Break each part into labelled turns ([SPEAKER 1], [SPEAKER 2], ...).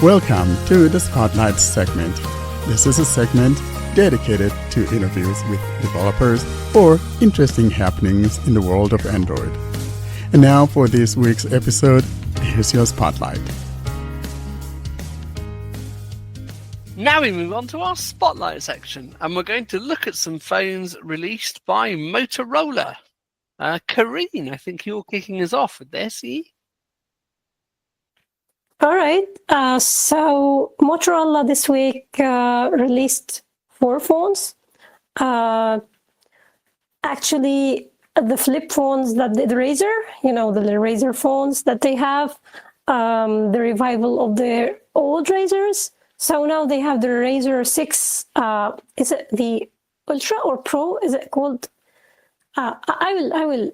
[SPEAKER 1] Welcome to the Spotlight segment. This is a segment dedicated to interviews with developers or interesting happenings in the world of Android. And now for this week's episode, here's your Spotlight.
[SPEAKER 2] Now we move on to our Spotlight section, and we're going to look at some phones released by Motorola. Karine, I think you're kicking us off with this,
[SPEAKER 3] All right. So Motorola this week released 4 phones. Actually, the flip phones that the Razr, the Razr phones that they have, the revival of their old Razrs. So now they have the Razr 6. Is it the Ultra or Pro? Is it called? I will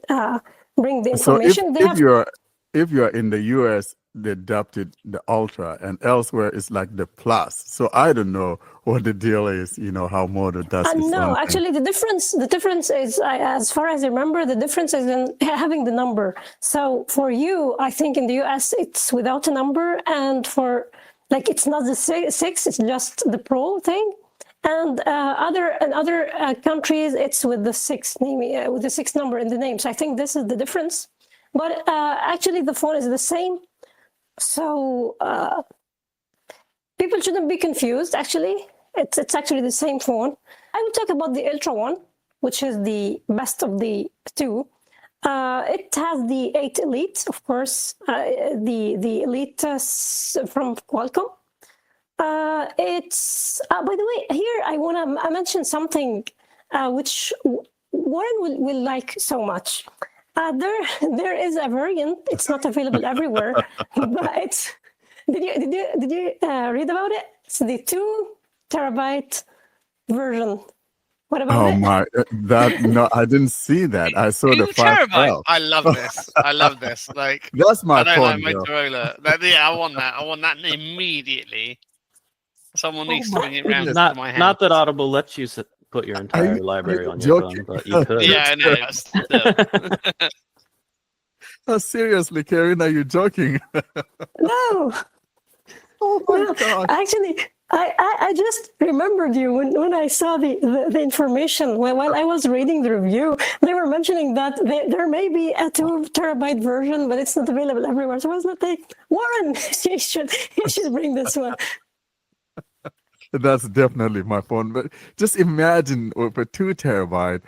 [SPEAKER 3] bring the information.
[SPEAKER 1] So if you're in the US, they adopted the Ultra, and elsewhere it's like the Plus. So I don't know what the deal is. How Moto does it.
[SPEAKER 3] No, actually, the difference is, as far as I remember, the difference is in having the number. So for you, I think in the US it's without a number, and for it's not the 6, it's just the Pro thing. And other countries, it's with the 6 name, with the 6 number in the name. So I think this is the difference. But actually, the phone is the same. So people shouldn't be confused. Actually, it's actually the same phone. I will talk about the Ultra one, which is the best of the 2. It has the 8 Elite, of course, the Elite from Qualcomm. It's by the way, here I want to mention something which Warren will like so much. There is a variant. It's not available everywhere, but did you read about it? It's the 2 terabyte version. What about it?
[SPEAKER 1] Oh my! No, I didn't see that. I saw the 5 terabyte.
[SPEAKER 2] I love this.
[SPEAKER 1] That's my
[SPEAKER 2] I
[SPEAKER 1] phone.
[SPEAKER 2] Like Motorola. I want that. I want that immediately. Someone needs to bring it round to my house.
[SPEAKER 4] Not that Audible lets you put your entire library on your phone, but you could.
[SPEAKER 2] Yeah, I know.
[SPEAKER 1] Oh, seriously, Karine, are you joking?
[SPEAKER 3] No.
[SPEAKER 1] Oh my God!
[SPEAKER 3] Actually, I just remembered you when I saw the information. While I was reading the review, they were mentioning that there may be a 2 terabyte version, but it's not available everywhere. So I was like, Warren, you should bring this one.
[SPEAKER 1] That's definitely my phone. But just imagine for 2 terabyte,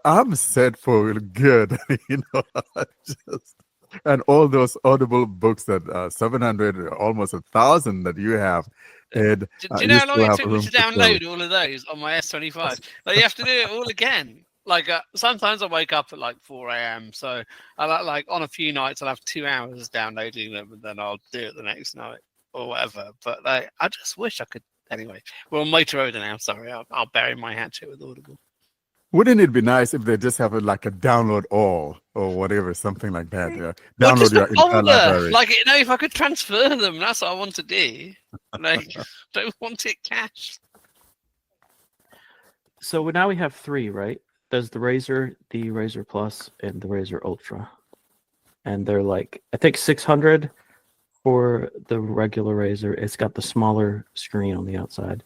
[SPEAKER 1] I'm set for good. And all those Audible books that 700, almost 1,000 that you have. Ed,
[SPEAKER 2] do you know how long it took me to download all of those on my S25? You have to do it all again. Sometimes I wake up at 4 a.m. So I on a few nights I'll have 2 hours downloading them, and then I'll do it the next night or whatever. But I just wish I could. Anyway, we're on Motorola now. Sorry, I'll bury my hatchet with Audible.
[SPEAKER 1] Wouldn't it be nice if they just have a download all or whatever, something like that? Yeah. Download your entire library.
[SPEAKER 2] If I could transfer them, that's what I want to do. Don't want it cached.
[SPEAKER 4] So now we have 3, right? There's the Razr Plus, and the Razr Ultra, and they're I think 600 for the regular Razr. It's got the smaller screen on the outside,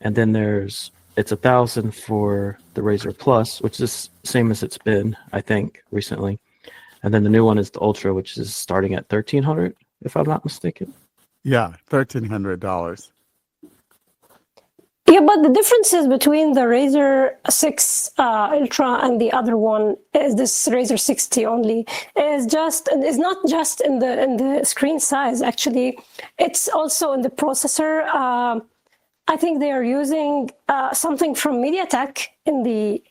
[SPEAKER 4] and then it's 1,000 for the Razr Plus, which is the same as it's been, I think, recently. And then the new one is the Ultra, which is starting at $1,300, if I'm not mistaken.
[SPEAKER 1] Yeah, $1,300.
[SPEAKER 3] Yeah, but the differences between the Razr 6 Ultra and the other one is this Razr 60 only. Is not just in the screen size. Actually, it's also in the processor. I think they are using something from MediaTek in the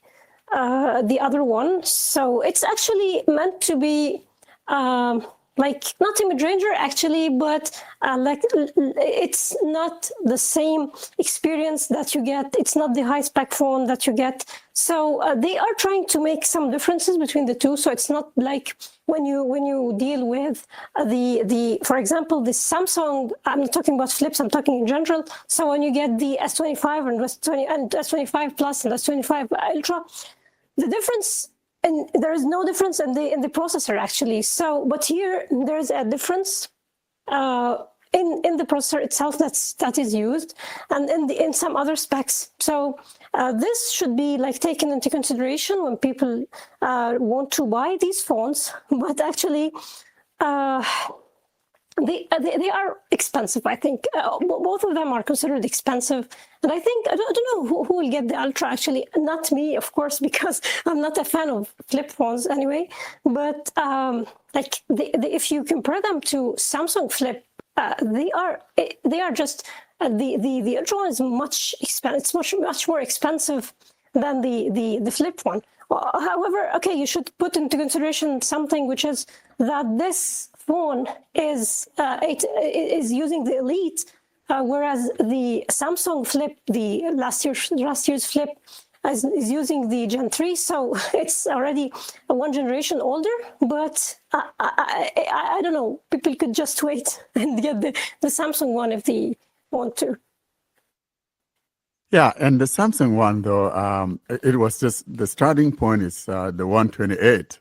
[SPEAKER 3] other one. So it's actually meant to be not a mid-ranger actually, but it's not the same experience that you get. It's not the high-spec phone that you get. So they are trying to make some differences between the 2. So it's not like when you deal with for example, the Samsung. I'm not talking about flips. I'm talking in general. So when you get the S25 and S25 Plus and S25 Ultra, the difference. And there is no difference in the processor actually. So, but here there is a difference in the processor itself that is used, and in some other specs. So this should be like taken into consideration when people want to buy these phones. But actually, they are expensive. I think both of them are considered expensive, and I think I don't know who will get the Ultra. Actually, not me, of course, because I'm not a fan of flip phones anyway. But like if you compare them to Samsung Flip, they are just the Ultra one is much expensive. It's much more expensive than the Flip one. However, okay, you should put into consideration something, which is that this phone is using the Elite, whereas the Samsung Flip, the last year's Flip, is using the Gen 3, so it's already one generation older. But I don't know, people could just wait and get the Samsung one if they want to.
[SPEAKER 1] Yeah, and the Samsung one, though, it was just the starting point is the 128.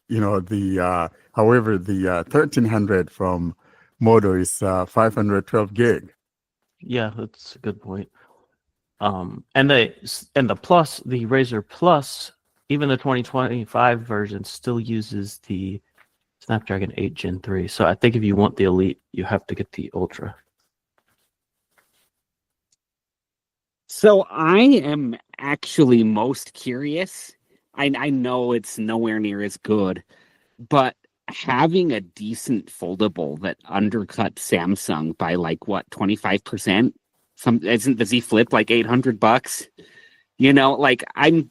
[SPEAKER 1] You know, however, the 1300 from Moto is 512 gig.
[SPEAKER 4] Yeah, that's a good point. And the Plus, the Razr Plus, even the 2025 version still uses the Snapdragon 8 Gen 3. So I think if you want the Elite, you have to get the Ultra.
[SPEAKER 5] So I am actually most curious. I know it's nowhere near as good, but having a decent foldable that undercut Samsung by like what, 25%? Isn't the Z Flip like $800? You know, like I'm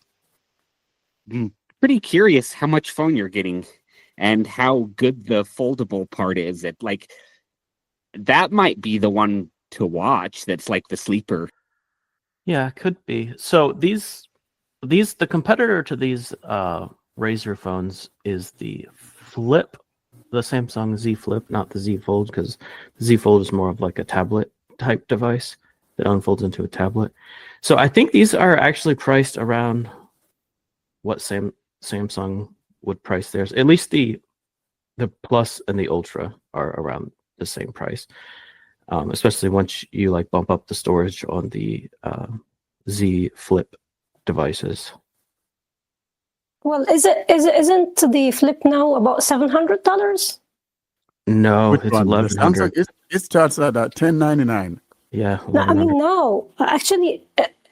[SPEAKER 5] pretty curious how much phone you're getting and how good the foldable part is. It like that might be the one to watch. That's like the sleeper.
[SPEAKER 4] Yeah, it could be. So the competitor to these Razr phones is the Flip, the Samsung Z Flip, not the Z Fold, because the Z Fold is more of like a tablet type device that unfolds into a tablet. So I think these are actually priced around what Samsung would price theirs. At least the Plus and the Ultra are around the same price. Especially once you like bump up the storage on the Z Flip devices.
[SPEAKER 3] Well, isn't the Flip now about $700?
[SPEAKER 4] No,
[SPEAKER 1] Which
[SPEAKER 4] it's
[SPEAKER 1] one? The
[SPEAKER 4] 1100.
[SPEAKER 1] Samsung, it starts at $1099.
[SPEAKER 4] Yeah,
[SPEAKER 3] No, I
[SPEAKER 4] 1100.
[SPEAKER 3] mean, no. Actually,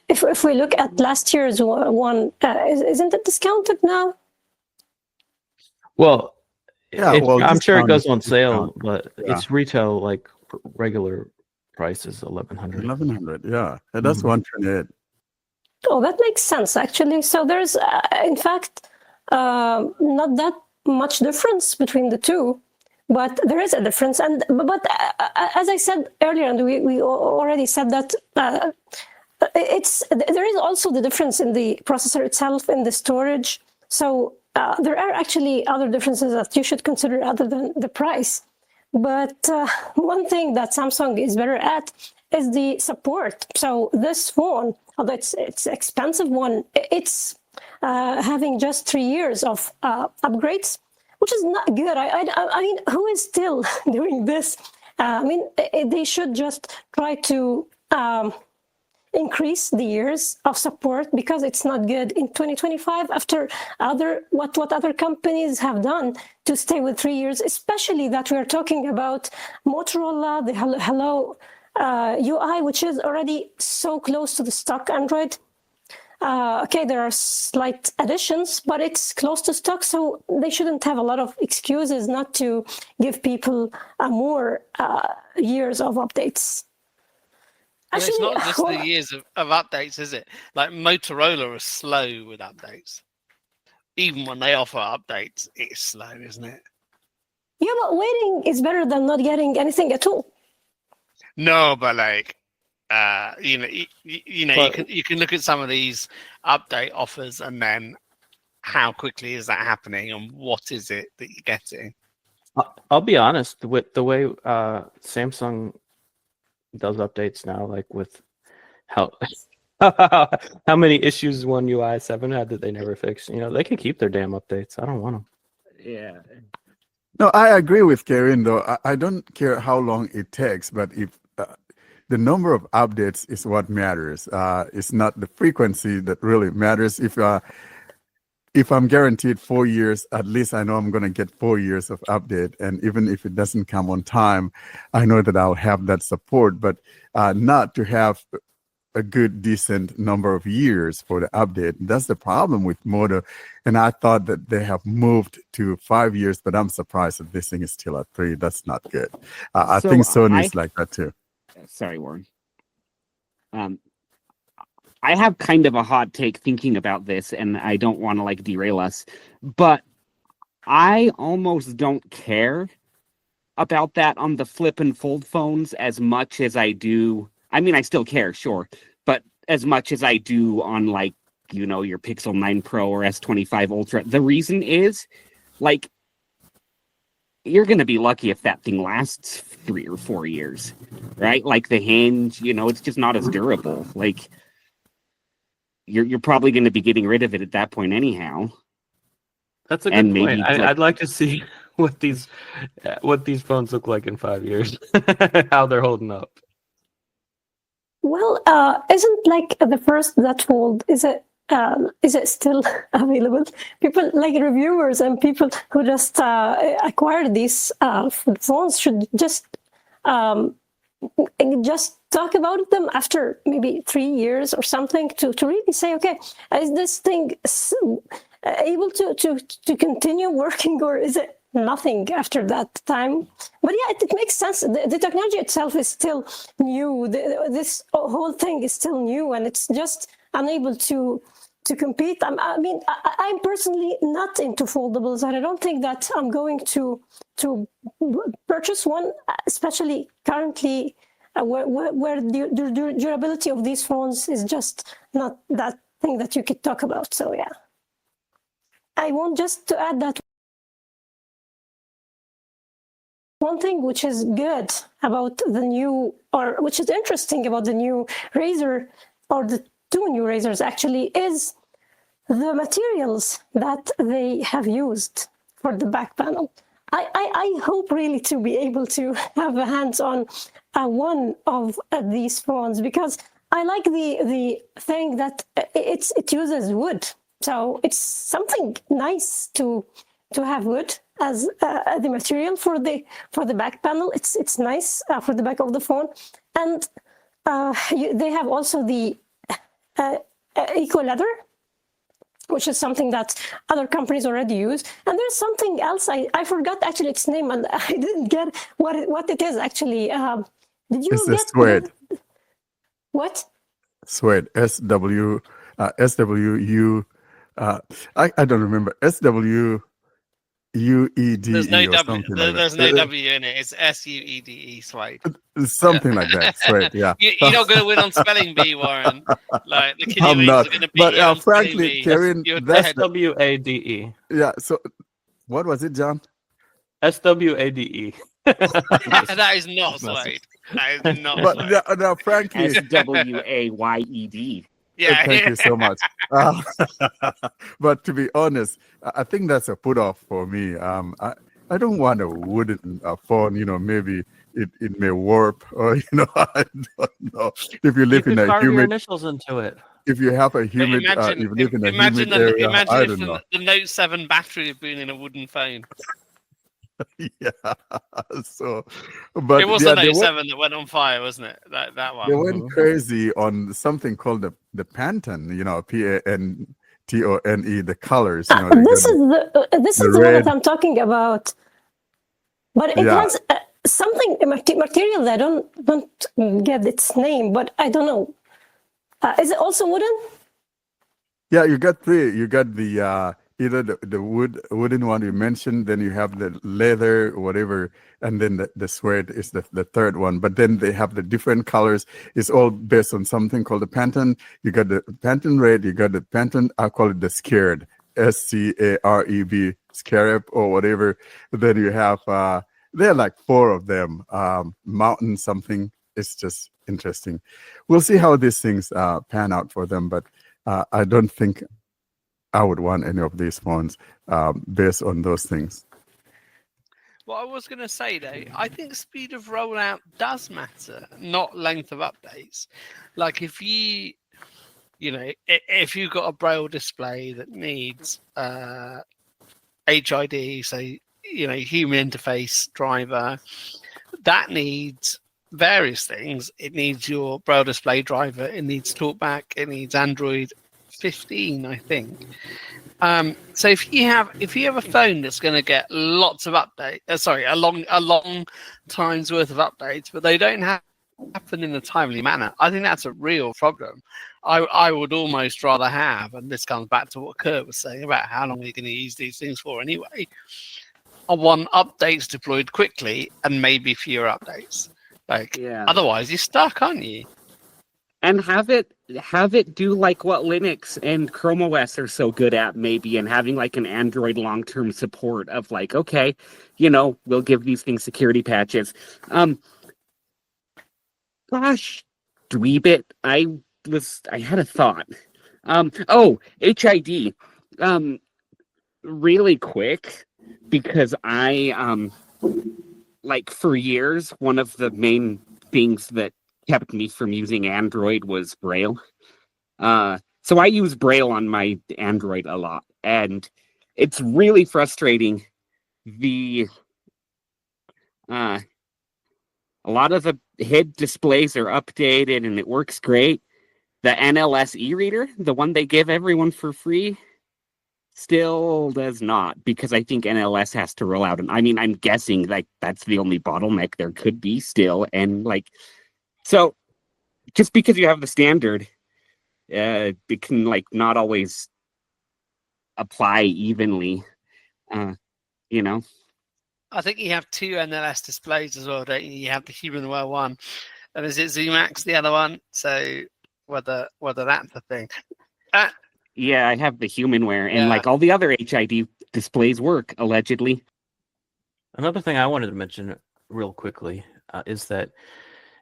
[SPEAKER 3] if we look at last year's one, isn't it discounted now?
[SPEAKER 4] Well,
[SPEAKER 1] Yeah, well,
[SPEAKER 4] I'm sure it
[SPEAKER 1] discount
[SPEAKER 4] goes
[SPEAKER 1] is
[SPEAKER 4] on sale,
[SPEAKER 1] discount.
[SPEAKER 4] but
[SPEAKER 1] Yeah.
[SPEAKER 4] it's retail like regular price is 1100.
[SPEAKER 1] 1100, yeah. And that's
[SPEAKER 4] Mhm.
[SPEAKER 1] 128.
[SPEAKER 3] Oh, that makes sense, actually. So there's, in fact, not that much difference between the two, but there is a difference. And but as I said earlier, and we already said that there is also the difference in the processor itself, in the storage. So there are actually other differences that you should consider other than the price. But one thing that Samsung is better at is the support. So this phone, although it's expensive one, it's having just 3 years of upgrades, which is not good. I mean, who is still doing this? I mean, they should just try to increase the years of support, because it's not good in 2025 after what other companies have done to stay with 3 years, especially that we're talking about Motorola, the Hello UI, which is already so close to the stock Android. Okay, there are slight additions, but it's close to stock, so they shouldn't have a lot of excuses not to give people more years of updates.
[SPEAKER 2] Actually, it's not just the years of updates, is it? Like Motorola are slow with updates. Even when they offer updates, it's slow, isn't it?
[SPEAKER 3] Yeah, but waiting is better than not getting anything at all.
[SPEAKER 2] No, but like, you can look at some of these update offers, and then how quickly is that happening, and what is it that you're getting?
[SPEAKER 4] I'll be honest, with the way Samsung does updates now, like with how how many issues One UI 7 had that they never fixed. You know, they can keep their damn updates. I don't want them.
[SPEAKER 5] Yeah.
[SPEAKER 1] No, I agree with Karen, though. I don't care how long it takes, but if the number of updates is what matters. It's not the frequency that really matters. If I'm guaranteed 4 years, at least I know I'm going to get 4 years of update. And even if it doesn't come on time, I know that I'll have that support. But not to have a good, decent number of years for the update. That's the problem with Moto. And I thought that they have moved to 5 years, but I'm surprised that this thing is still at 3. That's not good. I
[SPEAKER 5] So
[SPEAKER 1] think Sony's like that too.
[SPEAKER 5] Sorry, Warren. I have kind of a hot take thinking about this, and I don't want to like derail us, but I almost don't care about that on the flip and fold phones as much as I do. I mean, I still care, sure, but as much as I do on like, you know, your Pixel 9 Pro or S25 Ultra. The reason is, like, you're going to be lucky if that thing lasts 3 or 4 years, right? Like the hinge, you know, it's just not as durable. Like, you're probably going to be getting rid of it at that point anyhow.
[SPEAKER 4] That's a good
[SPEAKER 5] And
[SPEAKER 4] point.
[SPEAKER 5] maybe, like-
[SPEAKER 4] I'd like to see what these phones look like in 5 years, how they're holding up.
[SPEAKER 3] Well, isn't like the first that fold, is it still available? People like reviewers and people who just acquired these phones should just talk about them after maybe 3 years or something to really say, okay, is this thing able to continue working, or is it nothing after that time? But yeah, it makes sense. The technology itself is still new. This whole thing is still new, and it's just unable to compete. I'm personally not into foldables, and I don't think that I'm going to purchase one, especially currently where the durability of these phones is just not that thing that you could talk about. So yeah, I want just to add that one thing which is good about the new, or which is interesting about the new Razr, or the 2 new Razrs actually, is the materials that they have used for the back panel. I hope really to be able to have a hands on one of these phones, because I like the thing that it uses wood. So it's something nice to have wood as the material for the back panel. It's nice for the back of the phone, and they have also the eco leather, which is something that other companies already use. And there's something else I forgot actually its name, and I didn't get what it is actually. Did you
[SPEAKER 1] It's
[SPEAKER 3] get
[SPEAKER 1] the suede.
[SPEAKER 3] What?
[SPEAKER 1] Suede. SWU. I don't remember. SWUEDE
[SPEAKER 2] There's no
[SPEAKER 1] or
[SPEAKER 2] W.
[SPEAKER 1] something like
[SPEAKER 2] There's
[SPEAKER 1] that.
[SPEAKER 2] no W in it. It's SUEDE, Suede.
[SPEAKER 1] Something like that. Suede. Yeah.
[SPEAKER 2] You're not going to win on spelling bee, Warren. Like the
[SPEAKER 1] I'm
[SPEAKER 2] Kiwis
[SPEAKER 1] not.
[SPEAKER 2] are going to beat
[SPEAKER 1] But
[SPEAKER 2] you on spelling
[SPEAKER 1] frankly,
[SPEAKER 2] bee.
[SPEAKER 1] Karen,
[SPEAKER 2] You're
[SPEAKER 1] that's
[SPEAKER 2] dead.
[SPEAKER 4] SWADE.
[SPEAKER 1] yeah. So, what was it, John?
[SPEAKER 4] SWADE.
[SPEAKER 2] That is not Suede. That is not
[SPEAKER 1] But
[SPEAKER 2] Suede.
[SPEAKER 1] now, frankly,
[SPEAKER 5] SWAYED.
[SPEAKER 2] Yeah,
[SPEAKER 1] thank you so much. But to be honest, I think that's a put off for me. I don't want a wooden phone. You know, maybe it may warp, or you know, I don't know. If you live
[SPEAKER 4] You
[SPEAKER 1] in
[SPEAKER 4] could
[SPEAKER 1] a
[SPEAKER 4] carve your
[SPEAKER 1] humid,
[SPEAKER 4] initials into it.
[SPEAKER 1] if you have a humid, if you live in a humid area, I don't know.
[SPEAKER 2] the Note 7 battery had been in a wooden phone.
[SPEAKER 1] Yeah. So, but
[SPEAKER 2] It was
[SPEAKER 1] yeah,
[SPEAKER 2] the Note 7 that went on fire, wasn't it? That one.
[SPEAKER 1] they went crazy on something called the Pantone. You know, PANTONE, the colors. You know,
[SPEAKER 3] This is the one
[SPEAKER 1] red.
[SPEAKER 3] that I'm talking about. But it
[SPEAKER 1] Yeah.
[SPEAKER 3] has something material that I don't get its name, but I don't know. Is it also wooden?
[SPEAKER 1] Yeah, you got 3. You got the either the wooden one you mentioned, then you have the leather, whatever, and then the suede is the third one. But then they have the different colors. It's all based on something called the Pantone. You got the Pantone red, you got the Pantone, I call it the Scared, SCAREB, Scarab or whatever. Then you have there are like 4 of them. Mountain something. It's just interesting. We'll see how these things pan out for them, but I don't think I would want any of these phones based on those things.
[SPEAKER 2] What I was going to say though, I think speed of rollout does matter, not length of updates. Like if if you've got a braille display that needs HID, so human interface driver, that needs various things. It needs your braille display driver. It needs TalkBack. It needs Android 15, I think. So if you have a phone that's going to get lots of updates, a long time's worth of updates, but they don't happen in a timely manner, I think that's a real problem. I would almost rather have, and this comes back to what Kurt was saying about how long we're going to use these things for anyway. I want updates deployed quickly and maybe fewer updates. Otherwise you're stuck, aren't you?
[SPEAKER 5] And have it do like what Linux and Chrome OS are so good at, maybe, and having like an Android long-term support of like, okay, we'll give these things security patches. Gosh, Dweebit, I had a thought. HID. Really quick, because I for years, one of the main things that kept me from using Android was Braille. So I use Braille on my Android a lot, and it's really frustrating. A lot of the head displays are updated, and it works great. The NLS e-reader, the one they give everyone for free, still does not, because I think NLS has to roll out. And I mean, I'm guessing that's the only bottleneck there could be still. And so just because you have the standard, it can not always apply evenly,
[SPEAKER 2] I think you have two NLS displays as well, don't you? You have the HumanWare one, and is it ZooMax the other one? So whether that's the thing.
[SPEAKER 5] Yeah, I have the HumanWare, and all the other HID displays work, allegedly.
[SPEAKER 4] Another thing I wanted to mention real quickly is that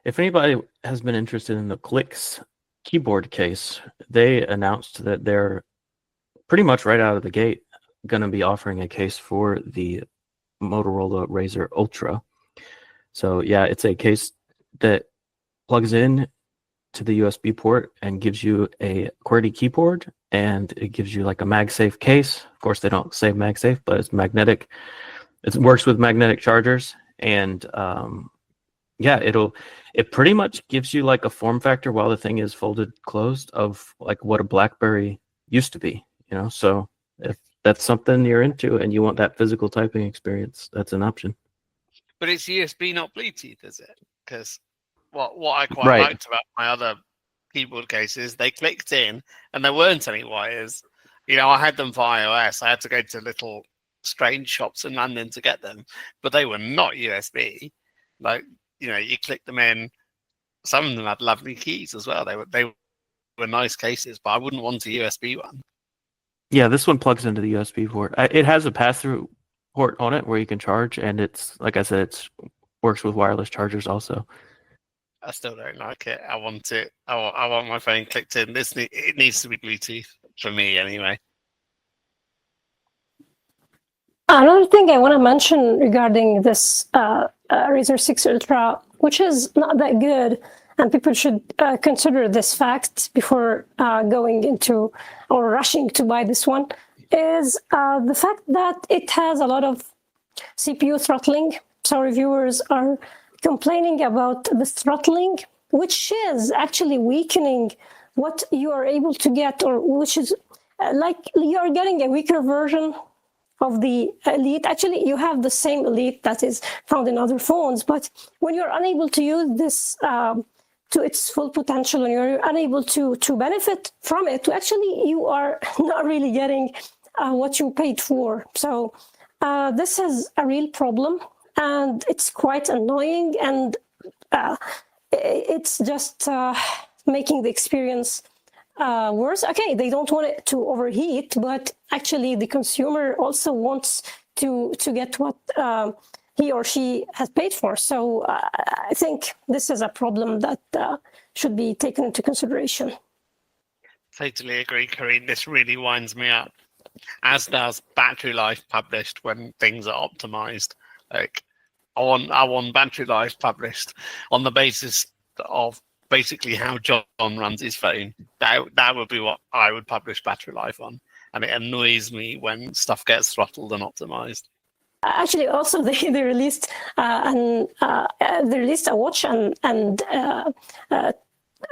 [SPEAKER 4] if anybody has been interested in the Clicks keyboard case, they announced that they're pretty much right out of the gate going to be offering a case for the Motorola Razr Ultra. So yeah, it's a case that plugs in to the USB port and gives you a QWERTY keyboard, and it gives you like a MagSafe case. Of course, they don't say MagSafe, but it's magnetic. It works with magnetic chargers, and it pretty much gives you like a form factor while the thing is folded closed of like what a BlackBerry used to be. So if that's something you're into and you want that physical typing experience, that's an option.
[SPEAKER 2] But it's USB, not Bluetooth, is it? Because what I quite liked about my other keyboard cases, they clicked in and there weren't any wires. I had them for iOS. I had to go to little strange shops in London to get them, but they were not USB. You click them in. Some of them had lovely keys as well. They were nice cases, but I wouldn't want a USB one.
[SPEAKER 4] Yeah, this one plugs into the USB port. It has a pass-through port on it where you can charge, and it's like I said, it works with wireless chargers also.
[SPEAKER 2] I still don't like it. I want it. I want my phone clicked in. It needs to be Bluetooth for me anyway.
[SPEAKER 3] Another thing I want to mention regarding this Razr 6 Ultra, which is not that good, and people should consider this fact before going into or rushing to buy this one, is the fact that it has a lot of CPU throttling. So reviewers are complaining about the throttling, which is actually weakening what you are able to get, or which is like you're getting a weaker version of the Elite. Actually, you have the same Elite that is found in other phones, but when you're unable to use this to its full potential, when you're unable to benefit from it, actually you are not really getting what you paid for. So this is a real problem, and it's quite annoying, and it's just making the experience worse. Okay, they don't want it to overheat, but actually the consumer also wants to get what he or she has paid for. So I think this is a problem that should be taken into consideration.
[SPEAKER 2] Totally agree, Corinne. This really winds me up, as does battery life published when things are optimized. Like, I want battery life published on the basis of basically how John runs his phone. That would be what I would publish battery life on. And it annoys me when stuff gets throttled and optimized.
[SPEAKER 3] Actually, also they released they released a watch and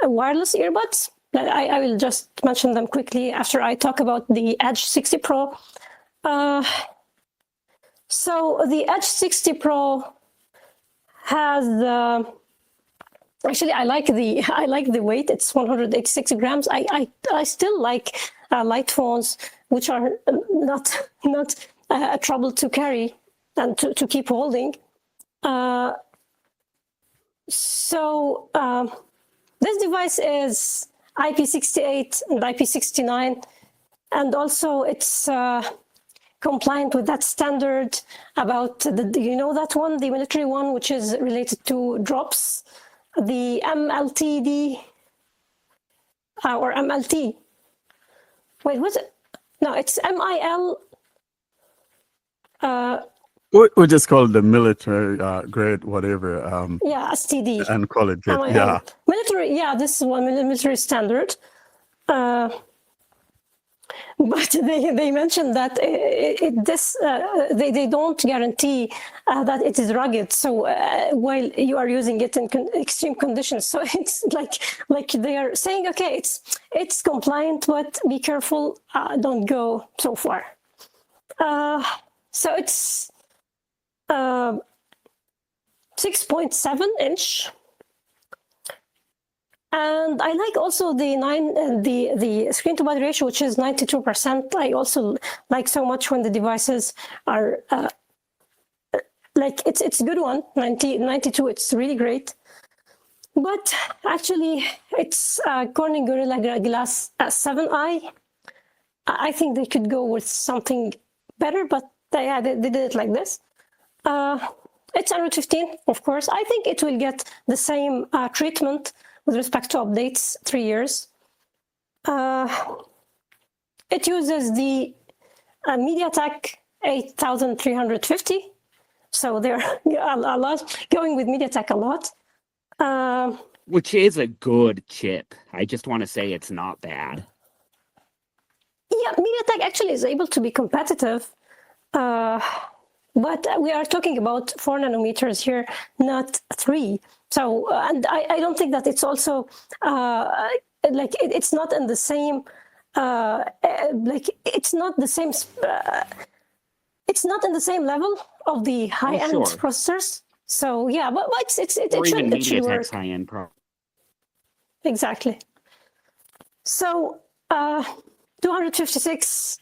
[SPEAKER 3] wireless earbuds. I will just mention them quickly after I talk about the Edge 60 Pro. So the Edge 60 Pro has actually I like the weight. It's 186 grams. I still like light phones, which are not a trouble to carry and to keep holding. So this device is IP68 and IP69, and also it's compliant with that standard about that one, the military one, which is related to drops, the MLTD or MLT. Wait, what's it? No, it's MIL.
[SPEAKER 1] We just call it the military grade, whatever.
[SPEAKER 3] Yeah, STD.
[SPEAKER 1] And call it good.
[SPEAKER 3] MIL.
[SPEAKER 1] Yeah.
[SPEAKER 3] Military. Yeah, this is one military standard. But they mentioned that they don't guarantee that it is rugged. So while you are using it in extreme conditions, so it's like they are saying, okay, it's compliant, but be careful, don't go so far. So it's 6.7 inch. And I like also the screen to body ratio, which is 92%. I also like so much when the devices are it's a good one. 92, it's really great. But actually, it's Corning Gorilla Glass 7i. I think they could go with something better, but they did it like this. It's Android 15, of course. I think it will get the same treatment with respect to updates, 3 years. It uses the MediaTek 8350. So they're a lot going with MediaTek a lot.
[SPEAKER 5] Which is a good chip. I just want to say it's not bad.
[SPEAKER 3] Yeah, MediaTek actually is able to be competitive. But we are talking about 4 nanometers here, not 3. So, and I don't think that it's also it's not in the same it's not the same it's not in the same level of the high-end processors. So yeah, but it should
[SPEAKER 5] MediaTek's
[SPEAKER 3] work.
[SPEAKER 5] high-end pro.
[SPEAKER 3] Exactly. So 256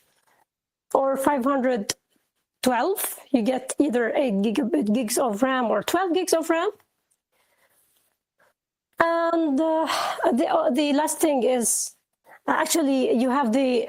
[SPEAKER 3] or 512, you get either 8 gigs of RAM or 12 gigs of RAM. And the last thing is actually you have the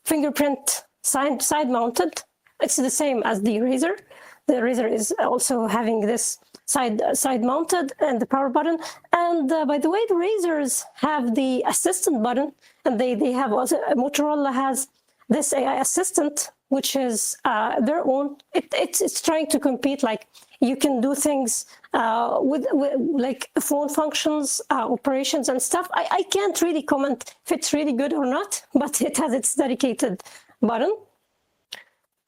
[SPEAKER 3] fingerprint side mounted. It's the same as the Razr. The Razr is also having this side mounted and the power button. And by the way, the Razrs have the assistant button, and they have also Motorola has this AI assistant, which is their own. It's trying to compete. Like you can do things with like phone functions, operations and stuff. I can't really comment if it's really good or not, but it has its dedicated button.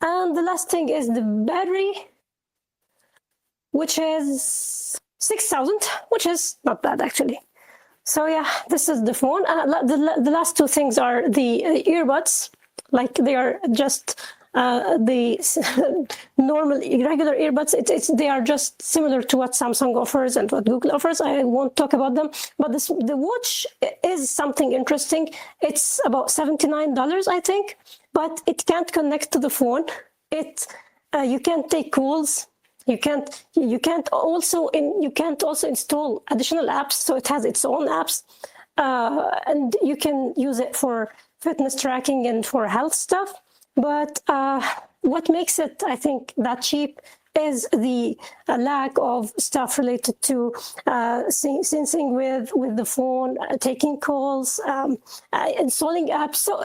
[SPEAKER 3] And the last thing is the battery, which is 6,000, which is not bad actually. So yeah, this is the phone. The last two things are the earbuds. Like they are just the normal regular earbuds. They are just similar to what Samsung offers and what Google offers. I won't talk about them, but the watch is something interesting. It's about $79, I think, but it can't connect to the phone. You can't take calls. You can't also install additional apps. So it has its own apps, and you can use it for fitness tracking and for health stuff. But what makes it, I think, that cheap is the lack of stuff related to syncing with the phone, taking calls, installing apps. So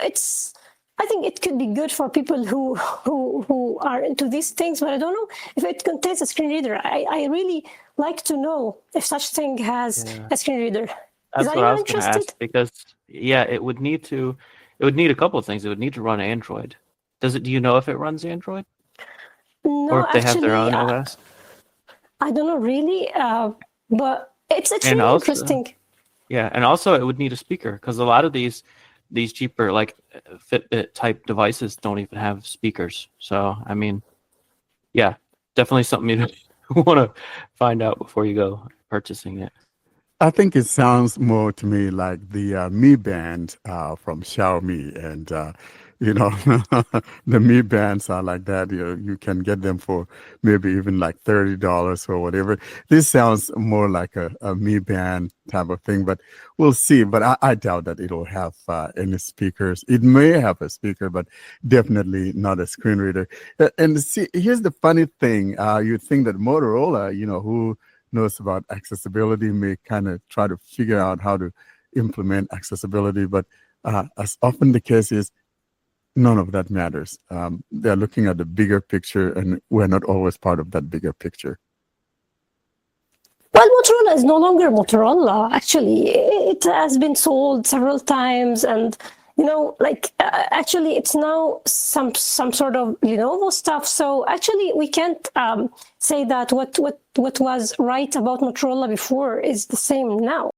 [SPEAKER 3] I I think it could be good for people who are into these things, but I don't know if it contains a screen reader. I really like to know if such thing has a screen reader.
[SPEAKER 4] That's what I was going to
[SPEAKER 3] interested?
[SPEAKER 4] ask, because it would need a couple of things. It would need to run Android. Do you know if it runs Android?
[SPEAKER 3] No,
[SPEAKER 4] or if they have their
[SPEAKER 3] actually,
[SPEAKER 4] own OS?
[SPEAKER 3] I don't know really, but it's
[SPEAKER 4] And
[SPEAKER 3] really
[SPEAKER 4] also-
[SPEAKER 3] interesting.
[SPEAKER 4] Yeah, and also it would need a speaker, because a lot of these cheaper like Fitbit type devices don't even have speakers. So I mean, yeah, definitely something you want to find out before you go purchasing it.
[SPEAKER 1] I think it sounds more to me like the Mi Band from Xiaomi, and the Mi Bands are like that. You can get them for maybe even like $30 or whatever. This sounds more like a Mi Band type of thing, but we'll see. But I doubt that it'll have any speakers. It may have a speaker, but definitely not a screen reader. And see, here's the funny thing: you think that Motorola, who knows about accessibility, may kind of try to figure out how to implement accessibility, but as often the case is, none of that matters. They're looking at the bigger picture, and we're not always part of that bigger picture.
[SPEAKER 3] Well, Motorola is no longer Motorola. Actually, it has been sold several times, and actually, it's now some sort of Lenovo stuff. So actually, we can't say that what was right about Motorola before is the same now.